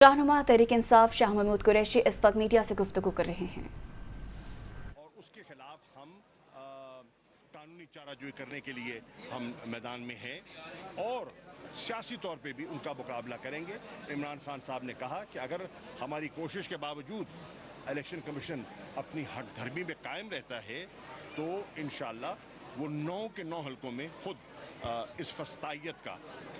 रहनुमा तहरीक इंसाफ शाह महमूद कुरैशी इस वक्त मीडिया से गुफ्तगू कर रहे हैं और उसके खिलाफ हम कानूनी चाराजोई करने के लिए हम मैदान में हैं और सियासी तौर पे भी उनका मुकाबला करेंगे। इमरान खान साहब ने कहा कि अगर हमारी कोशिश के बावजूद इलेक्शन कमीशन अपनी हठधर्मी में कायम रहता है तो इंशाअल्लाह वो 9 के 9 हलकों में खुद इस फस्तायत का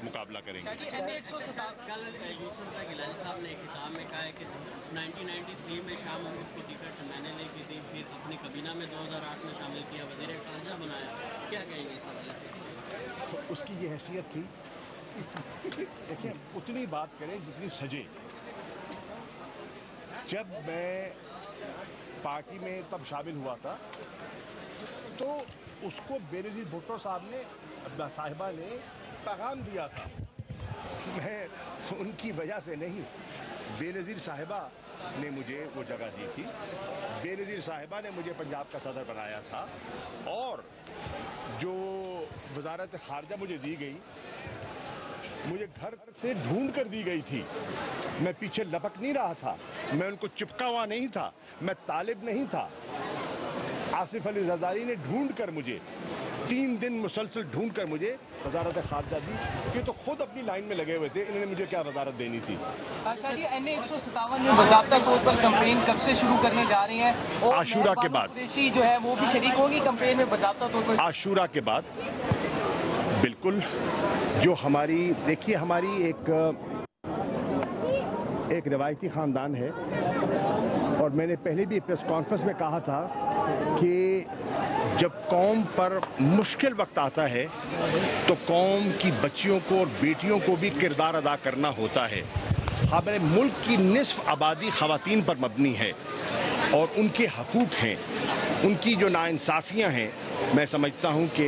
मुकाबला करेंगे। कल यूसुफ गिलानी साहब ने एक किताब में कहा है कि 1993 में शाह महमूद को टिकट मैंने लेके दी, फिर अपनी कबीना में 2008 में शामिल किया, वजीर खारजा बनाया। क्या कहेंगे इस हवाले से? तो उसकी ये हैसियत थी, देखिए उतनी बात करें जितनी सजे। जब मैं पार्टी में तब शामिल हुआ था तो उसको बेनजीर भुट्टो साहिबा ने पैगाम दिया था। मैं उनकी वजह से नहीं, बेनजीर साहिबा ने मुझे वो जगह दी थी। बेनजीर साहिबा ने मुझे पंजाब का सदर बनाया था और जो वजारत खारजा मुझे दी गई, मुझे घर से ढूंढ कर दी गई थी। मैं पीछे लपक नहीं रहा था, मैं उनको चिपका हुआ नहीं था, मैं तालिब नहीं था। आसिफ अली जरदारी ने ढूंढ कर मुझे 3 दिन मुसलसल ढूंढ कर मुझे वजारत खारजा दी। ये तो खुद अपनी लाइन में लगे हुए थे, इन्होंने मुझे क्या वजारत देनी थी। अच्छा जी, NA 157 में बाकायदा तौर पर कैंपेन कब से शुरू करने जा रही हैं? और आशूरा के बाद कुरैशी जो है वो भी शरीक होगी कैंपेन में बाकायदा तौर पर? आशूरा के बाद बिल्कुल। जो हमारी, देखिए हमारी एक रिवायती खानदान है और मैंने पहले भी प्रेस कॉन्फ्रेंस में कहा था कि जब कौम पर मुश्किल वक्त आता है तो कौम की बच्चियों को और बेटियों को भी किरदार अदा करना होता है। हमारे मुल्क की निस्फ आबादी ख़वातीन पर मबनी है और उनके हकूक़ हैं, उनकी जो नाइंसाफ़ियाँ हैं, मैं समझता हूँ कि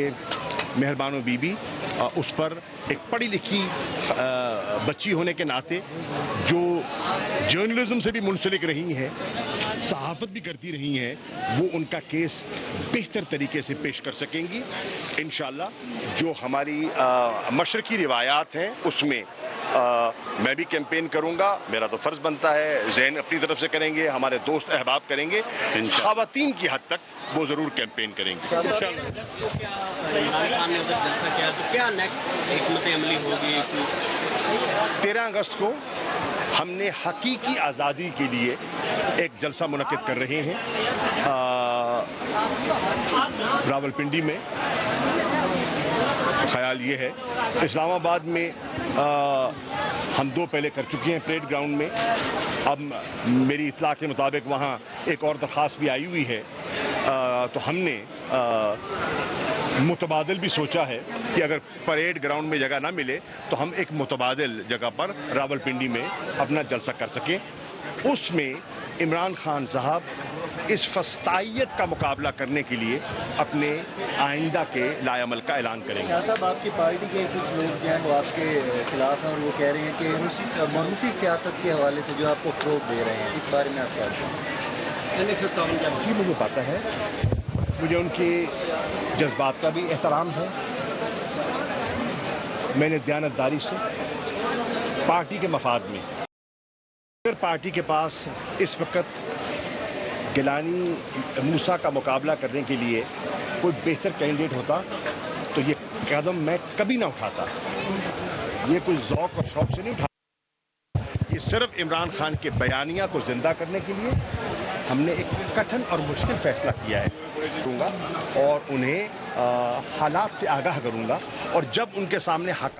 मेहरबानो बीबी उस पर एक पढ़ी लिखी बच्ची होने के नाते जो जर्नलिज्म से भी मुंसलिक रही हैं, सहाफ़त भी करती रही हैं, वो उनका केस बेहतर तरीके से पेश कर सकेंगी इंशाअल्लाह। जो हमारी मशरकी रिवायात हैं उसमें मैं भी कैंपेन करूंगा, मेरा तो फर्ज बनता है। ज़ैन अपनी तरफ से करेंगे, हमारे दोस्त अहबाब करेंगे, ख़वातीन की हद तक वो ज़रूर कैंपेन करेंगे। क्या नेक्स्ट हिकमत अमली होगी? 13 अगस्त को हमने हकीकी आज़ादी के लिए एक जलसा मुनक्किद कर रहे हैं रावलपिंडी में। ख्याल ये है, इस्लामाबाद में हम 2 पहले कर चुके हैं परेड ग्राउंड में। अब मेरी इत्तला के मुताबिक वहाँ एक और दरख्वास्त भी आई हुई है। तो हमने मुतबादिल भी सोचा है कि अगर परेड ग्राउंड में जगह ना मिले तो हम एक मुतबादिल जगह पर रावलपिंडी में अपना जलसा कर सकें। उसमें इमरान खान साहब इस फस्तायत का मुकाबला करने के लिए अपने आइंदा के लाएअमल का ऐलान करेंगे। साहब, आपकी पार्टी के कुछ लोग जो हैं वो आपके खिलाफ हैं और वो कह रहे हैं कि मनूसी सियासत के हवाले से जो आपको फ़रोग़ दे रहे हैं, इस बारे में आप क्या जी, मुझे पता है, मुझे उनके जज्बात का भी एहतराम है। मैंने दयानतदारी से पार्टी के मफाद में, अगर पार्टी के पास इस वक्त गिलानी मूसा का मुकाबला करने के लिए कोई बेहतर कैंडिडेट होता तो ये कदम मैं कभी ना उठाता। ये कोई ज़ौक़ और शौक़ से नहीं उठाता, ये सिर्फ इमरान खान के बयानिया को जिंदा करने के लिए हमने एक कठिन और मुश्किल फैसला किया है और उन्हें हालात से आगाह करूंगा और जब उनके सामने हक़